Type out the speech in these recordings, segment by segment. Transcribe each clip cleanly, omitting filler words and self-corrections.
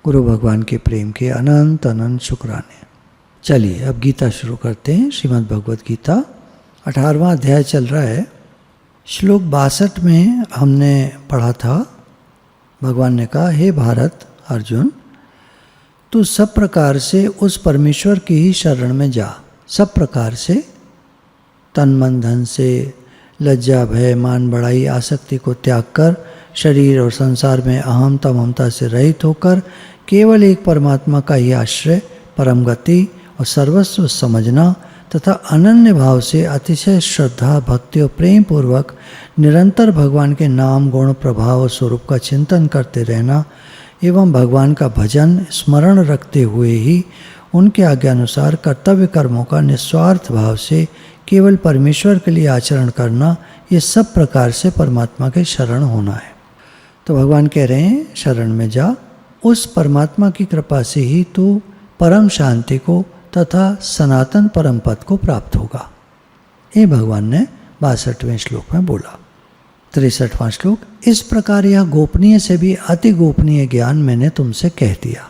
गुरु भगवान के प्रेम के अनंत अनंत शुक्राने। चलिए अब गीता शुरू करते हैं। श्रीमद् भगवद गीता 18वां अध्याय चल रहा है। श्लोक 62 में हमने पढ़ा था, भगवान ने कहा, हे भारत अर्जुन, तू सब प्रकार से उस परमेश्वर की ही शरण में जा। सब प्रकार से, तन मन धन से, लज्जा भय मान बढ़ाई आसक्ति को त्याग कर, शरीर और संसार में अहमता ममता से रहित होकर केवल एक परमात्मा का ही आश्रय, परम गति और सर्वस्व समझना तथा अनन्य भाव से अतिशय श्रद्धा भक्ति और प्रेम पूर्वक निरंतर भगवान के नाम गुण प्रभाव और स्वरूप का चिंतन करते रहना एवं भगवान का भजन स्मरण रखते हुए ही उनके आज्ञानुसार कर्तव्य कर्मों का निस्वार्थ भाव से केवल परमेश्वर के लिए आचरण करना, ये सब प्रकार से परमात्मा के शरण होना है। तो भगवान कह रहे हैं, शरण में जा, उस परमात्मा की कृपा से ही तू परम शांति को तथा सनातन परम पद को प्राप्त होगा। ये भगवान ने 62वें श्लोक में बोला। 63वां श्लोक, इस प्रकार यह गोपनीय से भी अति गोपनीय ज्ञान मैंने तुमसे कह दिया।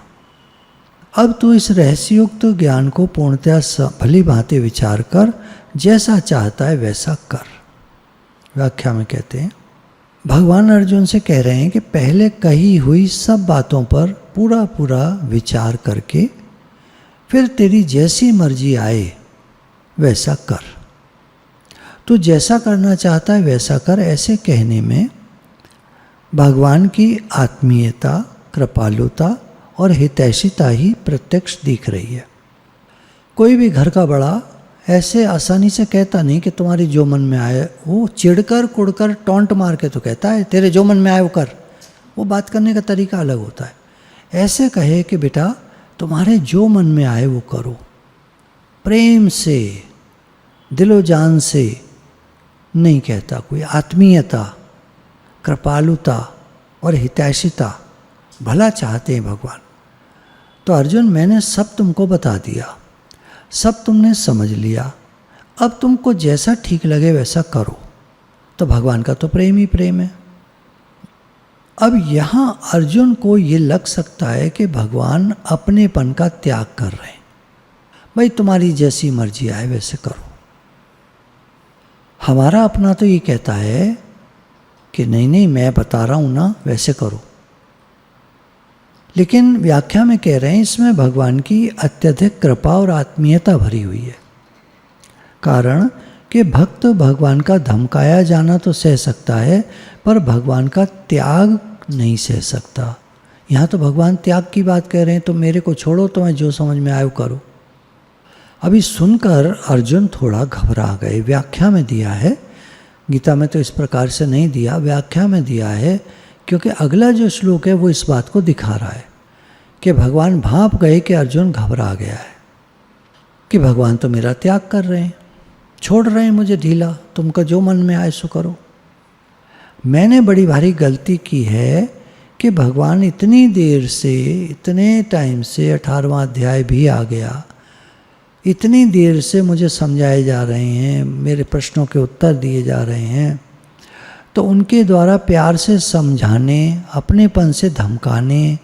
अब तू इस रहस्ययुक्त ज्ञान को पूर्णतया भली भांति विचार कर, जैसा चाहता है वैसा कर। व्याख्या में कहते हैं, भगवान अर्जुन से कह रहे हैं कि पहले कही हुई सब बातों पर पूरा पूरा विचार करके फिर तेरी जैसी मर्जी आए वैसा कर। तू जैसा करना चाहता है वैसा कर। ऐसे कहने में भगवान की आत्मीयता, कृपालुता और हितैषिता ही प्रत्यक्ष दिख रही है। कोई भी घर का बड़ा ऐसे आसानी से कहता नहीं कि तुम्हारी जो मन में आए, वो चिढ़कर कुड़कर टोंट मार के तो कहता है तेरे जो मन में आए वो कर। वो बात करने का तरीका अलग होता है। ऐसे कहे कि बेटा तुम्हारे जो मन में आए वो करो, प्रेम से दिलो जान से नहीं कहता। कोई आत्मीयता, कृपालुता और हितैषिता, भला चाहते हैं भगवान। तो अर्जुन, मैंने सब तुमको बता दिया, सब तुमने समझ लिया, अब तुमको जैसा ठीक लगे वैसा करो। तो भगवान का तो प्रेम ही प्रेम है। अब यहाँ अर्जुन को ये लग सकता है कि भगवान अपनेपन का त्याग कर रहे हैं। भाई तुम्हारी जैसी मर्जी आए वैसे करो। हमारा अपना तो ये कहता है कि नहीं नहीं मैं बता रहा हूँ ना, वैसे करो। लेकिन व्याख्या में कह रहे हैं इसमें भगवान की अत्यधिक कृपा और आत्मीयता भरी हुई है। कारण कि भक्त भगवान का धमकाया जाना तो सह सकता है, पर भगवान का त्याग नहीं सह सकता। यहाँ तो भगवान त्याग की बात कह रहे हैं, तो मेरे को छोड़ो, तो मैं जो समझ में आए वो करो। अभी सुनकर अर्जुन थोड़ा घबरा गए। व्याख्या में दिया है, गीता में तो इस प्रकार से नहीं दिया, व्याख्या में दिया है, क्योंकि अगला जो श्लोक है वो इस बात को दिखा रहा है कि भगवान भांप गए कि अर्जुन घबरा गया है कि भगवान तो मेरा त्याग कर रहे हैं, छोड़ रहे हैं मुझे ढीला, तुमका जो मन में आए सो करो। मैंने बड़ी भारी गलती की है कि भगवान इतनी देर से, इतने टाइम से 18वां अध्याय भी आ गया, इतनी देर से मुझे समझाए जा रहे हैं, मेरे प्रश्नों के उत्तर दिए जा रहे हैं, तो उनके द्वारा प्यार से समझाने, अपनेपन से धमकाने।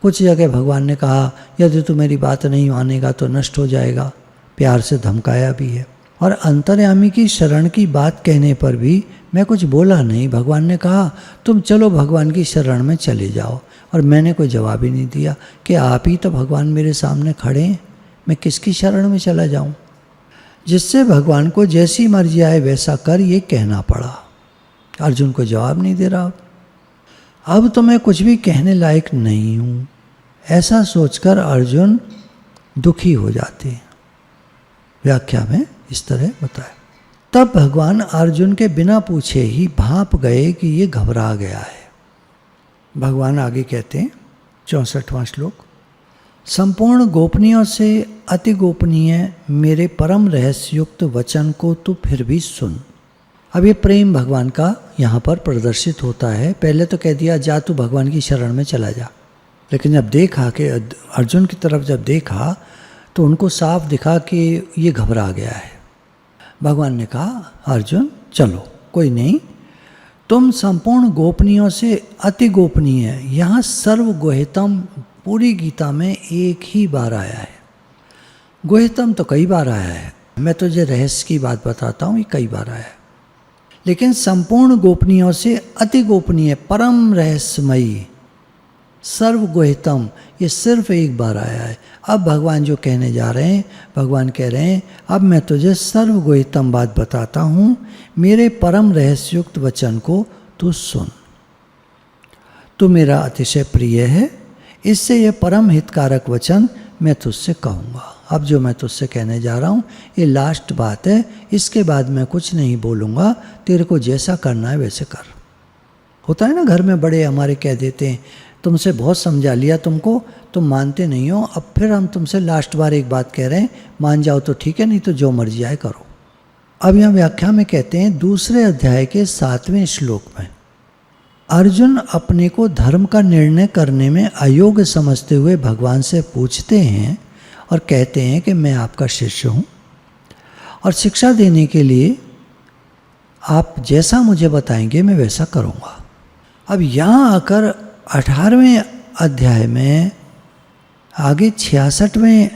कुछ जगह भगवान ने कहा यदि तू मेरी बात नहीं मानेगा तो नष्ट हो जाएगा, प्यार से धमकाया भी है। और अंतर्यामी की शरण की बात कहने पर भी मैं कुछ बोला नहीं। भगवान ने कहा तुम चलो भगवान की शरण में चले जाओ, और मैंने कोई जवाब ही नहीं दिया कि आप ही तो भगवान मेरे सामने खड़े हैं, मैं किसकी शरण में चला जाऊं। जिससे भगवान को जैसी मर्जी आए वैसा कर, ये कहना पड़ा। अर्जुन को जवाब नहीं दे रहा। अब तो मैं कुछ भी कहने लायक नहीं हूँ, ऐसा सोचकर अर्जुन दुखी हो जाते हैं। व्याख्या में इस तरह बताया। तब भगवान अर्जुन के बिना पूछे ही भांप गए कि ये घबरा गया है। भगवान आगे कहते हैं 64वां श्लोक, संपूर्ण गोपनीयों से अति गोपनीय मेरे परम रहस्युक्त वचन को तू फिर भी सुन। अब ये प्रेम भगवान का यहाँ पर प्रदर्शित होता है। पहले तो कह दिया जा तू भगवान की शरण में चला जा, लेकिन जब देखा कि अर्जुन की तरफ जब देखा तो उनको साफ दिखा कि ये घबरा गया है। भगवान ने कहा अर्जुन चलो कोई नहीं, तुम संपूर्ण गोपनीयों से अति गोपनीय, यहाँ सर्वगोहितम पूरी गीता में एक ही बार आया है। गुह्यतम तो कई बार आया है, मैं तुझे रहस्य की बात बताता हूँ, ये कई बार आया है। लेकिन संपूर्ण गोपनीयों से अति गोपनीय, परम रहस्यमयी, सर्व गुह्यतम, ये सिर्फ एक बार आया है। अब भगवान जो कहने जा रहे हैं, भगवान कह रहे हैं अब मैं तुझे सर्व गुह्यतम बात बताता हूँ, मेरे परम रहस्युक्त वचन को तू सुन। तू मेरा अतिशय प्रिय है, इससे यह परम हितकारक वचन मैं तुझसे कहूँगा। अब जो मैं तुझसे कहने जा रहा हूँ ये लास्ट बात है, इसके बाद मैं कुछ नहीं बोलूँगा, तेरे को जैसा करना है वैसे कर। होता है ना, घर में बड़े हमारे कह देते हैं तुमसे बहुत समझा लिया तुमको, तुम मानते नहीं हो, अब फिर हम तुमसे लास्ट बार एक बात कह रहे हैं, मान जाओ तो ठीक है, नहीं तो जो मर्जी आए करो। अब यहाँ व्याख्या में कहते हैं दूसरे अध्याय के 7वें श्लोक में, अर्जुन अपने को धर्म का निर्णय करने में अयोग्य समझते हुए भगवान से पूछते हैं और कहते हैं कि मैं आपका शिष्य हूँ और शिक्षा देने के लिए आप जैसा मुझे बताएंगे मैं वैसा करूँगा। अब यहाँ आकर 18वें अध्याय में आगे 66वें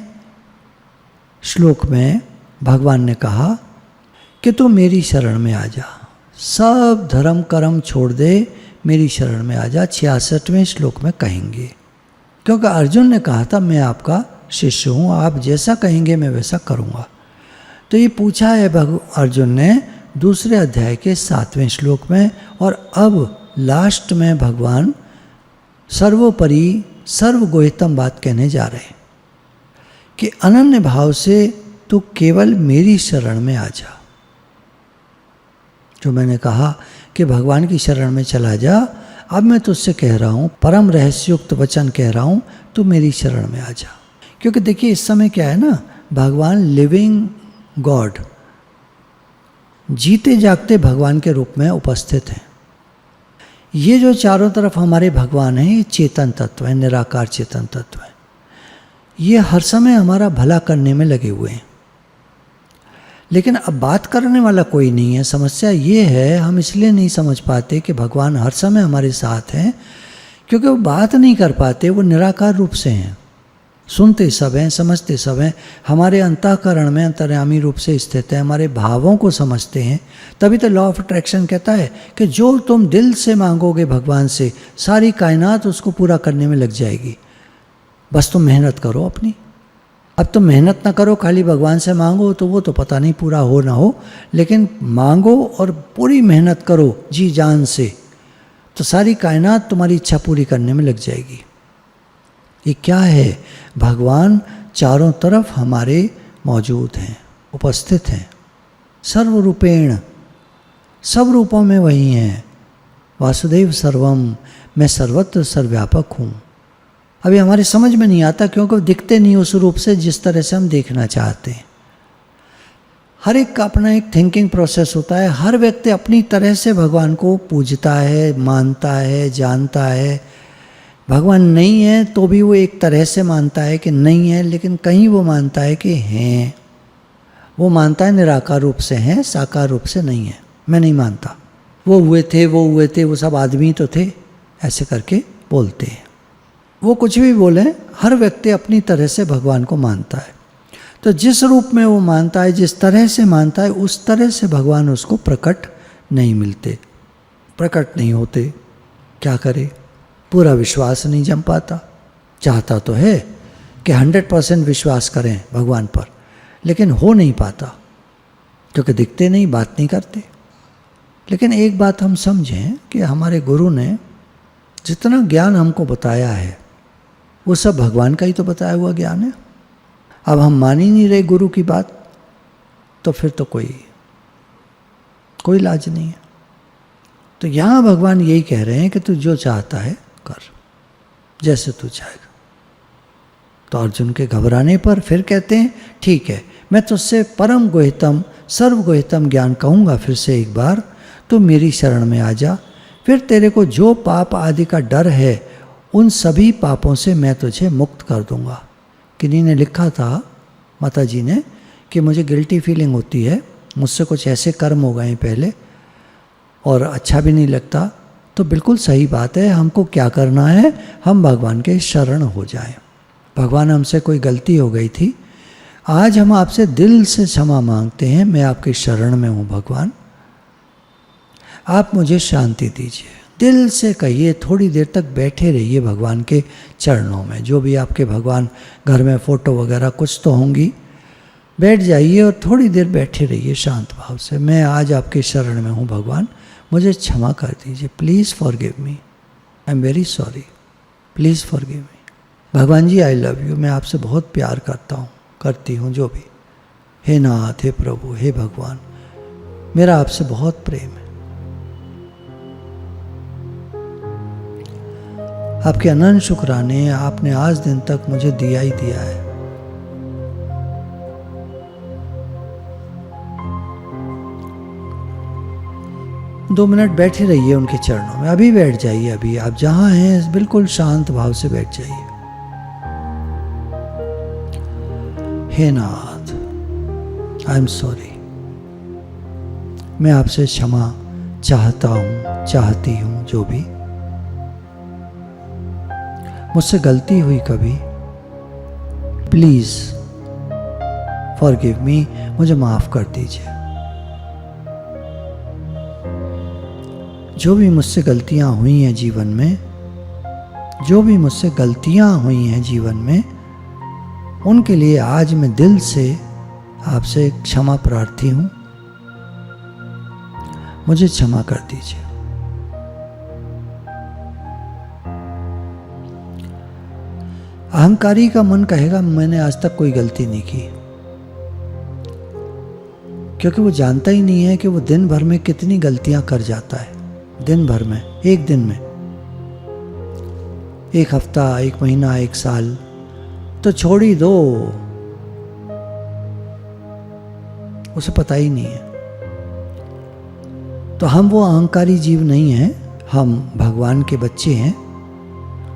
श्लोक में भगवान ने कहा कि तू मेरी शरण में आ जा, सब धर्म कर्म छोड़ दे, मेरी शरण में आ जा। 66वें श्लोक में कहेंगे, क्योंकि अर्जुन ने कहा था मैं आपका शिष्य हूँ, आप जैसा कहेंगे मैं वैसा करूँगा। तो ये पूछा है अर्जुन ने दूसरे अध्याय के 7वें श्लोक में, और अब लास्ट में भगवान सर्वोपरि सर्वगुह्यतम बात कहने जा रहे हैं कि अनन्य भाव से तू केवल मेरी शरण में आ जा। जो मैंने कहा कि भगवान की शरण में चला जा, अब मैं तुझसे कह रहा हूँ, परम रहस्युक्त वचन कह रहा हूँ, तू मेरी शरण में आ जा। क्योंकि देखिए इस समय क्या है ना, भगवान लिविंग गॉड, जीते जागते भगवान के रूप में उपस्थित हैं। ये जो चारों तरफ हमारे भगवान हैं ये चेतन तत्व है, निराकार चेतन तत्व है। ये हर समय हमारा भला करने में लगे हुए हैं, लेकिन अब बात करने वाला कोई नहीं है। समस्या ये है, हम इसलिए नहीं समझ पाते कि भगवान हर समय हमारे साथ हैं, क्योंकि वो बात नहीं कर पाते, वो निराकार रूप से हैं, सुनते सब हैं, समझते सब हैं, हमारे अंतःकरण में अंतर्यामी रूप से स्थित है, हमारे भावों को समझते हैं। तभी तो लॉ ऑफ अट्रैक्शन कहता है कि जो तुम दिल से मांगोगे भगवान से, सारी कायनात उसको पूरा करने में लग जाएगी। बस तुम मेहनत करो अपनी। अब तुम मेहनत ना करो, खाली भगवान से मांगो, तो वो तो पता नहीं पूरा हो ना हो, लेकिन मांगो और पूरी मेहनत करो जी जान से, तो सारी कायनात तुम्हारी इच्छा पूरी करने में लग जाएगी। ये क्या है? भगवान चारों तरफ हमारे मौजूद हैं, उपस्थित हैं, सर्वरूपेण, सब रूपों में वही हैं। वासुदेव सर्वम, मैं सर्वत्र सर्वव्यापक हूँ। अभी हमारी समझ में नहीं आता क्योंकि दिखते नहीं उस रूप से जिस तरह से हम देखना चाहते हैं। हर एक का अपना एक थिंकिंग प्रोसेस होता है, हर व्यक्ति अपनी तरह से भगवान को पूजता है, मानता है, जानता है। भगवान नहीं है तो भी वो एक तरह से मानता है कि नहीं है, लेकिन कहीं वो मानता है कि हैं। वो मानता है निराकार रूप से हैं, साकार रूप से नहीं है। मैं नहीं मानता, वो हुए थे, वो सब आदमी तो थे, ऐसे करके बोलते हैं। वो कुछ भी बोले, हर व्यक्ति अपनी तरह से भगवान को मानता है। तो जिस रूप में वो मानता है, जिस तरह से मानता है, उस तरह से भगवान उसको प्रकट नहीं मिलते, प्रकट नहीं होते। क्या करे? पूरा विश्वास नहीं जम पाता। चाहता तो है कि 100% विश्वास करें भगवान पर, लेकिन हो नहीं पाता क्योंकि दिखते नहीं, बात नहीं करते। लेकिन एक बात हम समझें कि हमारे गुरु ने जितना ज्ञान हमको बताया है वो सब भगवान का ही तो बताया हुआ ज्ञान है। अब हम मान ही नहीं रहे गुरु की बात, तो फिर तो कोई लाज नहीं है। तो यहाँ भगवान यही कह रहे हैं कि तू जो चाहता है कर, जैसे तू चाहेगा। तो अर्जुन के घबराने पर फिर कहते हैं ठीक है, मैं तुझसे परम गुह्यतम सर्वगुह्यतम ज्ञान कहूँगा फिर से एक बार, तू मेरी शरण में आ जा। फिर तेरे को जो पाप आदि का डर है उन सभी पापों से मैं तुझे मुक्त कर दूंगा। किन्हीं ने लिखा था, माता जी ने, कि मुझे गिल्टी फीलिंग होती है, मुझसे कुछ ऐसे कर्म हो गए पहले और अच्छा भी नहीं लगता, तो बिल्कुल सही बात है, हमको क्या करना है, हम भगवान के शरण हो जाएं। भगवान हमसे कोई गलती हो गई थी, आज हम आपसे दिल से क्षमा मांगते हैं, मैं आपके शरण में हूँ भगवान, आप मुझे शांति दीजिए। दिल से कहिए, थोड़ी देर तक बैठे रहिए भगवान के चरणों में। जो भी आपके भगवान घर में फ़ोटो वगैरह कुछ तो होंगी, बैठ जाइए और थोड़ी देर बैठे रहिए शांत भाव से। मैं आज आपके शरण में हूँ भगवान, मुझे क्षमा कर दीजिए, please forgive me, I am very sorry, please forgive me. भगवान जी आई लव यू, मैं आपसे बहुत प्यार करता हूँ, करती हूँ जो भी। हे नाथ, हे प्रभु, हे भगवान, मेरा आपसे बहुत प्रेम है। आपके अनंत शुक्राने, आपने आज दिन तक मुझे दिया ही दिया है। दो मिनट बैठे रहिए उनके चरणों में, अभी बैठ जाइए, अभी आप जहां हैं बिल्कुल शांत भाव से बैठ जाइए। हे नाथ, आई एम सॉरी, मैं आपसे क्षमा चाहता हूं, चाहती हूं, जो भी मुझसे गलती हुई कभी, प्लीज फॉरगिव मी, मुझे माफ कर दीजिए। जो भी मुझसे गलतियां हुई हैं जीवन में, जो भी मुझसे गलतियां हुई हैं जीवन में, उनके लिए आज मैं दिल से आपसे क्षमा प्रार्थी हूं, मुझे क्षमा कर दीजिए। अहंकारी का मन कहेगा मैंने आज तक कोई गलती नहीं की, क्योंकि वो जानता ही नहीं है कि वो दिन भर में कितनी गलतियां कर जाता है। दिन भर में, एक दिन में, एक हफ्ता, एक महीना, एक साल तो छोड़ ही दो, उसे पता ही नहीं है। तो हम वो अहंकारी जीव नहीं हैं, हम भगवान के बच्चे हैं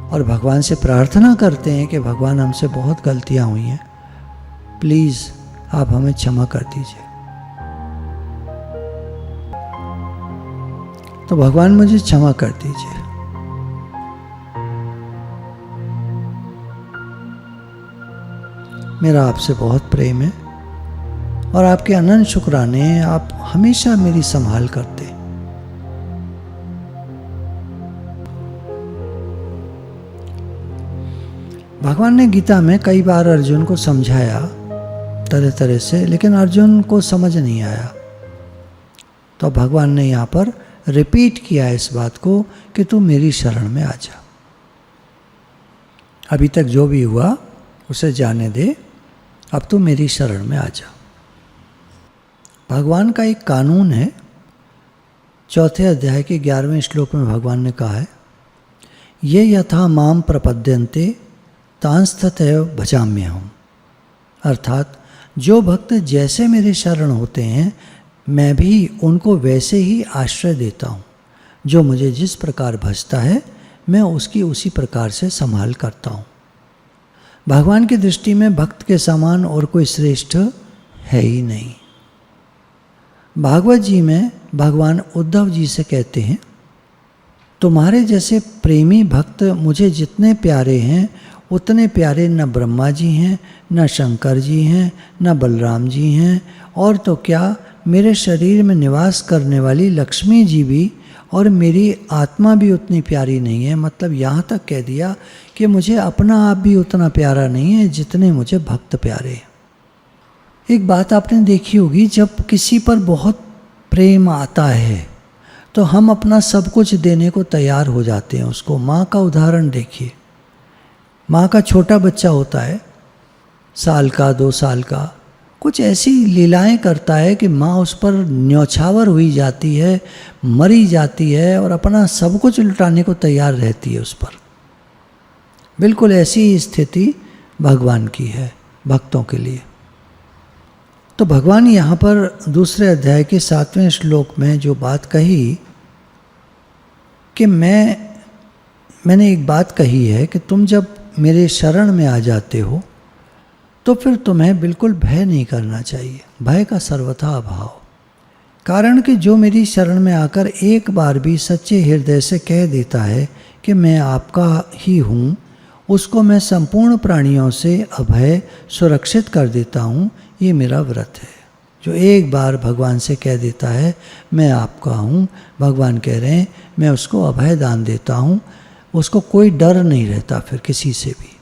और भगवान से प्रार्थना करते हैं कि भगवान हमसे बहुत गलतियां हुई हैं, प्लीज़ आप हमें क्षमा कर दीजिए। तो भगवान मुझे क्षमा कर दीजिए। मेरा आपसे बहुत प्रेम है और आपके अनंत शुक्राने, आप हमेशा मेरी संभाल करते। भगवान ने गीता में कई बार अर्जुन को समझाया तरह तरह से, लेकिन अर्जुन को समझ नहीं आया। तो भगवान ने यहाँ पर रिपीट किया इस बात को कि तू मेरी शरण में आ जा। अभी तक जो भी हुआ उसे जाने दे, अब तू मेरी शरण में आ जा। भगवान का एक कानून है, 4 अध्याय के 11वें श्लोक में भगवान ने कहा है, ये यथा माम प्रपद्यन्ते तांस्ततैव भजाम्यहम्। अर्थात जो भक्त जैसे मेरे शरण होते हैं, मैं भी उनको वैसे ही आश्रय देता हूँ। जो मुझे जिस प्रकार भजता है, मैं उसकी उसी प्रकार से संभाल करता हूँ। भगवान की दृष्टि में भक्त के समान और कोई श्रेष्ठ है ही नहीं। भागवत जी में भगवान उद्धव जी से कहते हैं, तुम्हारे जैसे प्रेमी भक्त मुझे जितने प्यारे हैं, उतने प्यारे न ब्रह्मा जी हैं, न शंकर जी हैं, न बलराम जी हैं, और तो क्या मेरे शरीर में निवास करने वाली लक्ष्मी जी भी और मेरी आत्मा भी उतनी प्यारी नहीं है। मतलब यहाँ तक कह दिया कि मुझे अपना आप भी उतना प्यारा नहीं है जितने मुझे भक्त प्यारे हैं। एक बात आपने देखी होगी, जब किसी पर बहुत प्रेम आता है तो हम अपना सब कुछ देने को तैयार हो जाते हैं उसको। माँ का उदाहरण देखिए, माँ का छोटा बच्चा होता है, साल का 2 साल का, कुछ ऐसी लीलाएं करता है कि माँ उस पर न्यौछावर हुई जाती है, मरी जाती है और अपना सब कुछ लुटाने को तैयार रहती है उस पर। बिल्कुल ऐसी ही स्थिति भगवान की है भक्तों के लिए। तो भगवान यहाँ पर 2 अध्याय के 7वें श्लोक में जो बात कही कि मैंने एक बात कही है कि तुम जब मेरे शरण में आ जाते हो तो फिर तुम्हें बिल्कुल भय नहीं करना चाहिए, भय का सर्वथा अभाव। कारण कि जो मेरी शरण में आकर एक बार भी सच्चे हृदय से कह देता है कि मैं आपका ही हूँ, उसको मैं संपूर्ण प्राणियों से अभय सुरक्षित कर देता हूँ। ये मेरा व्रत है। जो एक बार भगवान से कह देता है मैं आपका हूँ, भगवान कह रहे हैं मैं उसको अभय दान देता हूँ। उसको कोई डर नहीं रहता फिर किसी से भी।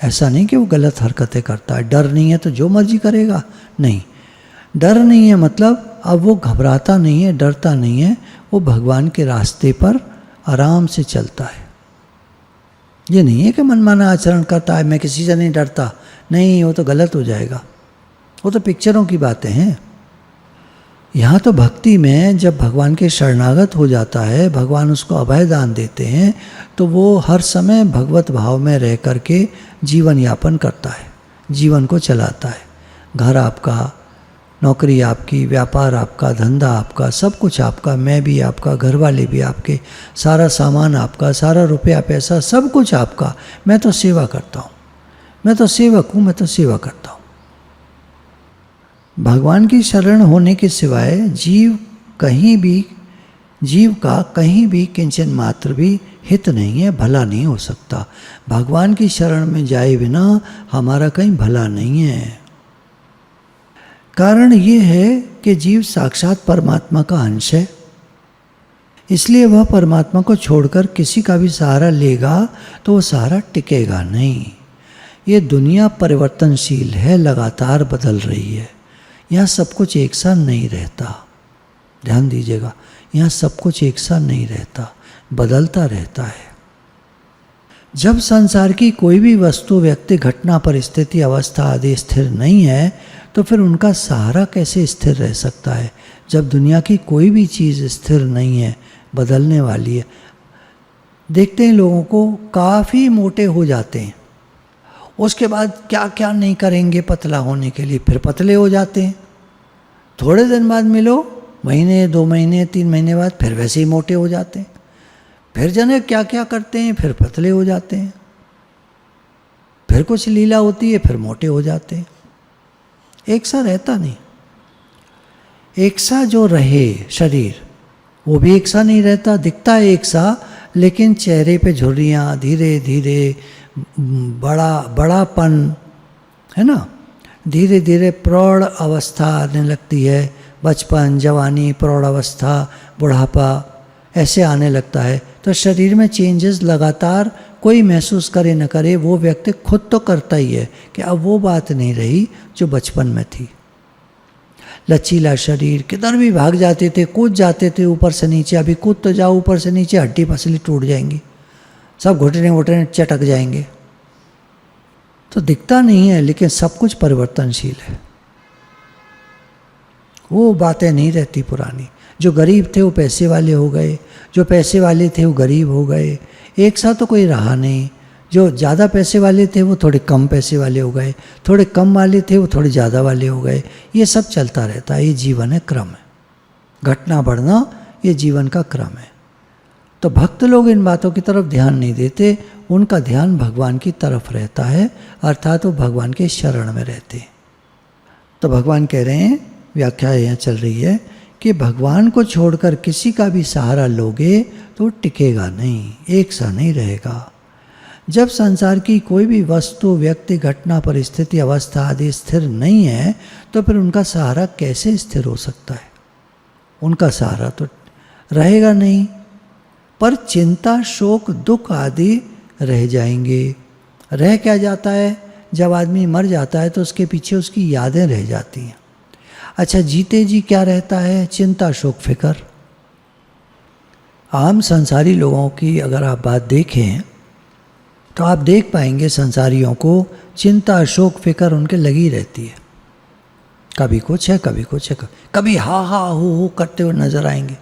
ऐसा नहीं कि वो गलत हरकतें करता है। डर नहीं है तो जो मर्जी करेगा, नहीं। डर नहीं है मतलब अब वो घबराता नहीं है, डरता नहीं है। वो भगवान के रास्ते पर आराम से चलता है। ये नहीं है कि मनमाना आचरण करता है, मैं किसी से नहीं डरता, नहीं, वो तो गलत हो जाएगा। वो तो पिक्चरों की बातें हैं। यहाँ तो भक्ति में जब भगवान के शरणागत हो जाता है, भगवान उसको अभय दान देते हैं, तो वो हर समय भगवत भाव में रह करके जीवन यापन करता है, जीवन को चलाता है। घर आपका, नौकरी आपकी, व्यापार आपका, धंधा आपका, सब कुछ आपका, मैं भी आपका, घर वाले भी आपके, सारा सामान आपका, सारा रुपया पैसा सब कुछ आपका। मैं तो सेवा करता हूँ, मैं तो सेवक हूँ, मैं तो सेवा करता हूँ। भगवान की शरण होने के सिवाय जीव का कहीं भी किंचन मात्र भी हित नहीं है, भला नहीं हो सकता। भगवान की शरण में जाए बिना हमारा कहीं भला नहीं है। कारण ये है कि जीव साक्षात परमात्मा का अंश है, इसलिए वह परमात्मा को छोड़कर किसी का भी सहारा लेगा तो वो सहारा टिकेगा नहीं। ये दुनिया परिवर्तनशील है, लगातार बदल रही है। यहाँ सब कुछ एक सा नहीं रहता। ध्यान दीजिएगा, यहाँ सब कुछ एक सा नहीं रहता, बदलता रहता है। जब संसार की कोई भी वस्तु, व्यक्ति, घटना, परिस्थिति, अवस्था आदि स्थिर नहीं है तो फिर उनका सहारा कैसे स्थिर रह सकता है? जब दुनिया की कोई भी चीज़ स्थिर नहीं है, बदलने वाली है। देखते हैं लोगों को काफ़ी मोटे हो जाते हैं, उसके बाद क्या क्या नहीं करेंगे पतला होने के लिए, फिर पतले हो जाते हैं। थोड़े दिन बाद मिलो, महीने, 2 महीने, 3 महीने बाद फिर वैसे ही मोटे हो जाते हैं। फिर जाने क्या क्या करते हैं, फिर पतले हो जाते हैं। फिर कुछ लीला होती है, फिर मोटे हो जाते हैं। एक सा रहता नहीं। एक सा जो रहे शरीर, वो भी एक सा नहीं रहता। दिखता है एक सा, लेकिन चेहरे पे झुर्रियाँ, धीरे धीरे बड़ापन, है ना, धीरे धीरे प्रौढ़ अवस्था आने लगती है। बचपन, जवानी, प्रौढ़ अवस्था, बुढ़ापा ऐसे आने लगता है। तो शरीर में चेंजेस लगातार, कोई महसूस करे न करे, वो व्यक्ति खुद तो करता ही है कि अब वो बात नहीं रही जो बचपन में थी। लचीला शरीर, किधर भी भाग जाते थे, कूद जाते थे ऊपर से नीचे। अभी कूद तो जाओ ऊपर से नीचे, हड्डी पसली टूट जाएंगी, सब घुटने वुटने चटक जाएंगे। तो दिखता नहीं है, लेकिन सब कुछ परिवर्तनशील है। वो बातें नहीं रहती पुरानी। जो गरीब थे वो पैसे वाले हो गए, जो पैसे वाले थे वो गरीब हो गए। एक साथ तो कोई रहा नहीं। जो ज़्यादा पैसे वाले थे वो थोड़े कम पैसे वाले हो गए, थोड़े कम वाले थे वो थोड़े ज़्यादा वाले हो गए। ये सब चलता रहता है। ये जीवन है, क्रम है, घटना बढ़ना, ये जीवन का क्रम है। तो भक्त लोग इन बातों की तरफ ध्यान नहीं देते, उनका ध्यान भगवान की तरफ रहता है, अर्थात वो भगवान के शरण में रहते हैं। तो भगवान कह रहे हैं, व्याख्या यहाँ चल रही है कि भगवान को छोड़कर किसी का भी सहारा लोगे तो टिकेगा नहीं, एक सा नहीं रहेगा। जब संसार की कोई भी वस्तु, व्यक्ति, घटना, परिस्थिति, अवस्था आदि स्थिर नहीं है तो फिर उनका सहारा कैसे स्थिर हो सकता है? उनका सहारा तो रहेगा नहीं, पर चिंता, शोक, दुख आदि रह जाएंगे। रह क्या जाता है? जब आदमी मर जाता है तो उसके पीछे उसकी यादें रह जाती हैं। अच्छा, जीते जी क्या रहता है? चिंता, शोक, फिक्र। आम संसारी लोगों की अगर आप बात देखें तो आप देख पाएंगे संसारियों को चिंता, शोक, फिक्र उनके लगी रहती है। कभी कुछ है, कभी कुछ है, कभी हा हा हो करते हुए नजर आएंगे,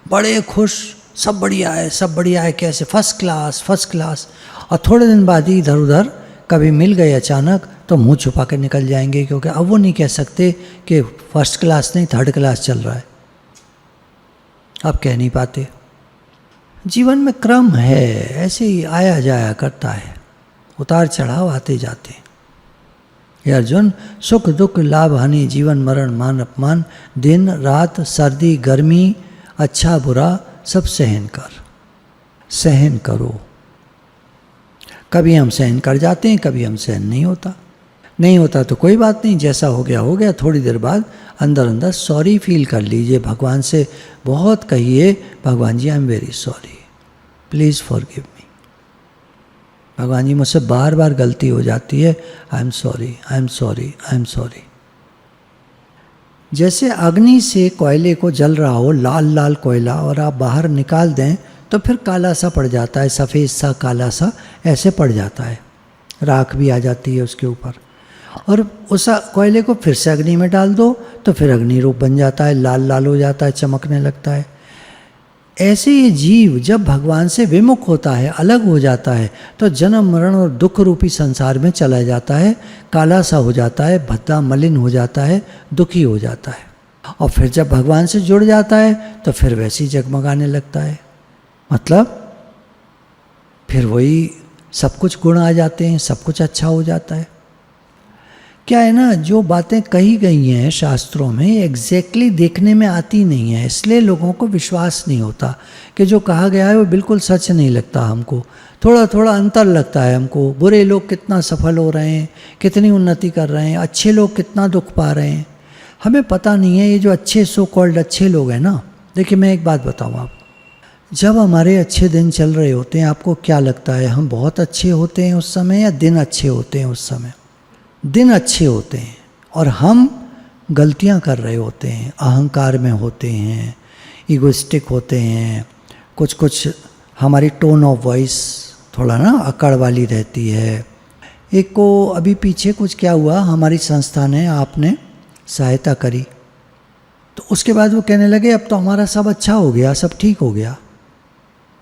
बड़े खुश, सब बढ़िया है, सब बढ़िया है, कैसे, फर्स्ट क्लास, फर्स्ट क्लास। और थोड़े दिन बाद ही इधर उधर कभी मिल गए अचानक तो मुंह छुपा कर निकल जाएंगे, क्योंकि अब वो नहीं कह सकते कि फर्स्ट क्लास नहीं, थर्ड क्लास चल रहा है। अब कह नहीं पाते। जीवन में क्रम है, ऐसे ही आया जाया करता है, उतार चढ़ाव आते जाते हैं। हे अर्जुन, सुख दुख लाभ हानि जीवन मरण मान अपमान दिन रात सर्दी गर्मी अच्छा बुरा सब सहन कर, सहन करो। कभी हम सहन कर जाते हैं, कभी हम सहन नहीं होता तो कोई बात नहीं, जैसा हो गया। थोड़ी देर बाद अंदर अंदर सॉरी फील कर लीजिए, भगवान से बहुत कहिए, भगवान जी I am very sorry, please forgive me. भगवान जी मुझसे बार बार गलती हो जाती है, I am sorry, I am sorry, I am sorry. जैसे अग्नि से कोयले को जल रहा हो, लाल लाल कोयला, और आप बाहर निकाल दें तो फिर काला सा पड़ जाता है, सफ़ेद सा काला सा ऐसे पड़ जाता है, राख भी आ जाती है उसके ऊपर। और उस कोयले को फिर से अग्नि में डाल दो तो फिर अग्नि रूप बन जाता है, लाल लाल हो जाता है, चमकने लगता है। ऐसे ये जीव जब भगवान से विमुख होता है, अलग हो जाता है, तो जन्म मरण और दुख रूपी संसार में चला जाता है, काला सा हो जाता है, भद्दा मलिन हो जाता है, दुखी हो जाता है। और फिर जब भगवान से जुड़ जाता है तो फिर वैसे ही जगमगाने लगता है, मतलब फिर वही सब कुछ गुण आ जाते हैं, सब कुछ अच्छा हो जाता है। क्या है ना, जो बातें कही गई हैं शास्त्रों में एग्जैक्टली देखने में आती नहीं है, इसलिए लोगों को विश्वास नहीं होता कि जो कहा गया है वो बिल्कुल सच नहीं लगता हमको, थोड़ा थोड़ा अंतर लगता है हमको। बुरे लोग कितना सफल हो रहे हैं, कितनी उन्नति कर रहे हैं, अच्छे लोग कितना दुख पा रहे हैं, हमें पता नहीं है। ये जो अच्छे सो कॉल्ड अच्छे लोग हैं ना, देखिए मैं एक बात बताऊँ आपको, जब हमारे अच्छे दिन चल रहे होते हैं, आपको क्या लगता है हम बहुत अच्छे होते हैं उस समय, या दिन अच्छे होते हैं उस समय? दिन अच्छे होते हैं, और हम गलतियां कर रहे होते हैं, अहंकार में होते हैं, ईगोइस्टिक होते हैं, कुछ हमारी टोन ऑफ वॉइस थोड़ा ना अकड़ वाली रहती है। एक को अभी पीछे कुछ क्या हुआ, हमारी संस्था ने आपने सहायता करी, तो उसके बाद वो कहने लगे अब तो हमारा सब अच्छा हो गया, सब ठीक हो गया।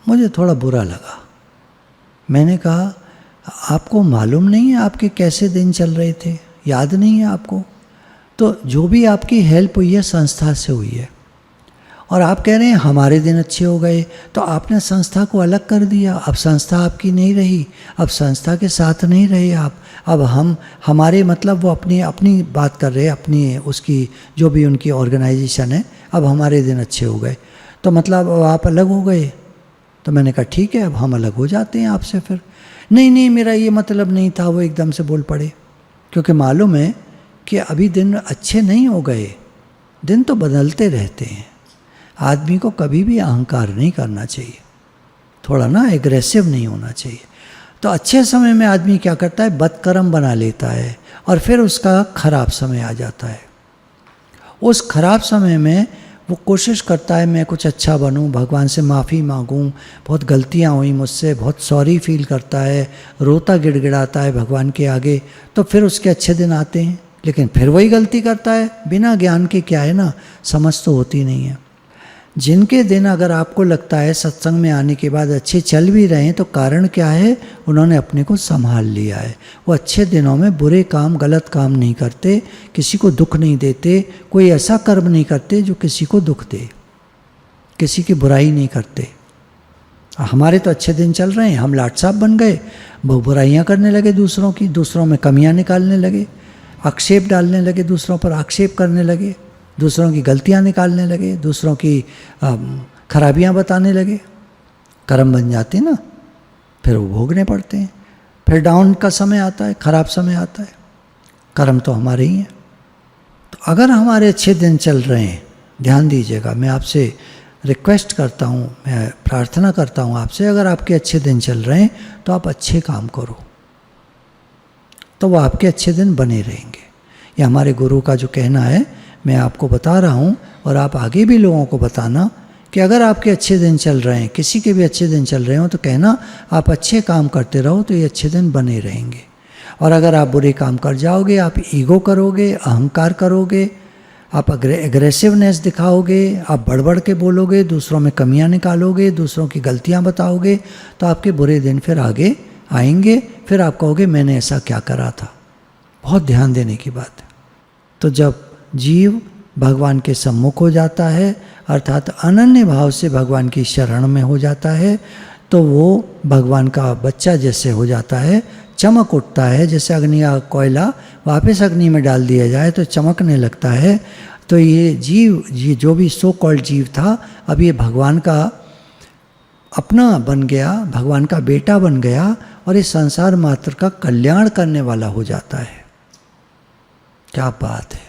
मुझे थोड़ा बुरा लगा। मैंने कहा आपको मालूम नहीं है आपके कैसे दिन चल रहे थे, याद नहीं है आपको? तो जो भी आपकी हेल्प हुई है संस्था से हुई है, और आप कह रहे हैं हमारे दिन अच्छे हो गए, तो आपने संस्था को अलग कर दिया। अब संस्था आपकी नहीं रही, अब संस्था के साथ नहीं रहे आप। अब हमारे मतलब वो अपनी बात कर रहे हैं, अपनी उसकी जो भी उनकी ऑर्गेनाइजेशन है, अब हमारे दिन अच्छे हो गए, तो मतलब अब आप अलग हो गए। तो मैंने कहा ठीक है, अब हम अलग हो जाते हैं आपसे। फिर नहीं मेरा ये मतलब नहीं था, वो एकदम से बोल पड़े, क्योंकि मालूम है कि अभी दिन अच्छे नहीं हो गए, दिन तो बदलते रहते हैं। आदमी को कभी भी अहंकार नहीं करना चाहिए, थोड़ा ना एग्रेसिव नहीं होना चाहिए। तो अच्छे समय में आदमी क्या करता है, बदकर्म बना लेता है, और फिर उसका खराब समय आ जाता है। उस खराब समय में वो कोशिश करता है मैं कुछ अच्छा बनूं, भगवान से माफ़ी मांगूं, बहुत गलतियां हुई मुझसे, बहुत सॉरी फील करता है, रोता गिड़गिड़ाता है भगवान के आगे। तो फिर उसके अच्छे दिन आते हैं, लेकिन फिर वही गलती करता है। बिना ज्ञान के क्या है ना, समझ तो होती नहीं है। जिनके दिन अगर आपको लगता है सत्संग में आने के बाद अच्छे चल भी रहे हैं, तो कारण क्या है, उन्होंने अपने को संभाल लिया है। वो अच्छे दिनों में बुरे काम गलत काम नहीं करते, किसी को दुख नहीं देते, कोई ऐसा कर्म नहीं करते जो किसी को दुख दे, किसी की बुराई नहीं करते। हमारे तो अच्छे दिन चल रहे हैं, हम लाट साहब बन गए, वो बुराइयाँ करने लगे दूसरों की, दूसरों में कमियाँ निकालने लगे, आक्षेप डालने लगे, दूसरों पर आक्षेप करने लगे, दूसरों की गलतियां निकालने लगे, दूसरों की खराबियां बताने लगे। कर्म बन जाते ना, फिर वो भोगने पड़ते हैं। फिर डाउन का समय आता है, खराब समय आता है, कर्म तो हमारे ही हैं। तो अगर हमारे अच्छे दिन चल रहे हैं, ध्यान दीजिएगा, मैं आपसे रिक्वेस्ट करता हूँ, मैं प्रार्थना करता हूँ आपसे, अगर आपके अच्छे दिन चल रहे हैं तो आप अच्छे काम करो, तो वो आपके अच्छे दिन बने रहेंगे। ये हमारे गुरु का जो कहना है मैं आपको बता रहा हूँ, और आप आगे भी लोगों को बताना कि अगर आपके अच्छे दिन चल रहे हैं, किसी के भी अच्छे दिन चल रहे हो, तो कहना आप अच्छे काम करते रहो तो ये अच्छे दिन बने रहेंगे। और अगर आप बुरे काम कर जाओगे, आप ईगो करोगे, अहंकार करोगे, आप एग्रेसिवनेस दिखाओगे, आप बढ़ बढ़ के बोलोगे, दूसरों में कमियां निकालोगे, दूसरों की गलतियां बताओगे, तो आपके बुरे दिन फिर आगे आएंगे। फिर आप कहोगे मैंने ऐसा क्या करा था। बहुत ध्यान देने की बात है। तो जब जीव भगवान के सम्मुख हो जाता है, अर्थात अनन्य भाव से भगवान की शरण में हो जाता है, तो वो भगवान का बच्चा जैसे हो जाता है, चमक उठता है, जैसे अग्नि का कोयला वापस अग्नि में डाल दिया जाए तो चमकने लगता है। तो ये जीव, ये जो भी सो कॉल्ड जीव था, अब ये भगवान का अपना बन गया, भगवान का बेटा बन गया और इस संसार मात्र का कल्याण करने वाला हो जाता है। क्या बात है।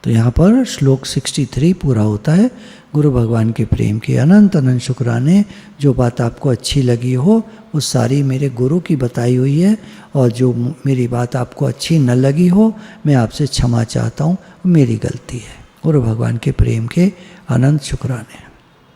तो यहाँ पर श्लोक 63 पूरा होता है। गुरु भगवान के प्रेम के अनंत अनंत शुक्राने। जो बात आपको अच्छी लगी हो वो सारी मेरे गुरु की बताई हुई है, और जो मेरी बात आपको अच्छी न लगी हो मैं आपसे क्षमा चाहता हूँ, मेरी गलती है। गुरु भगवान के प्रेम के अनंत शुक्राने।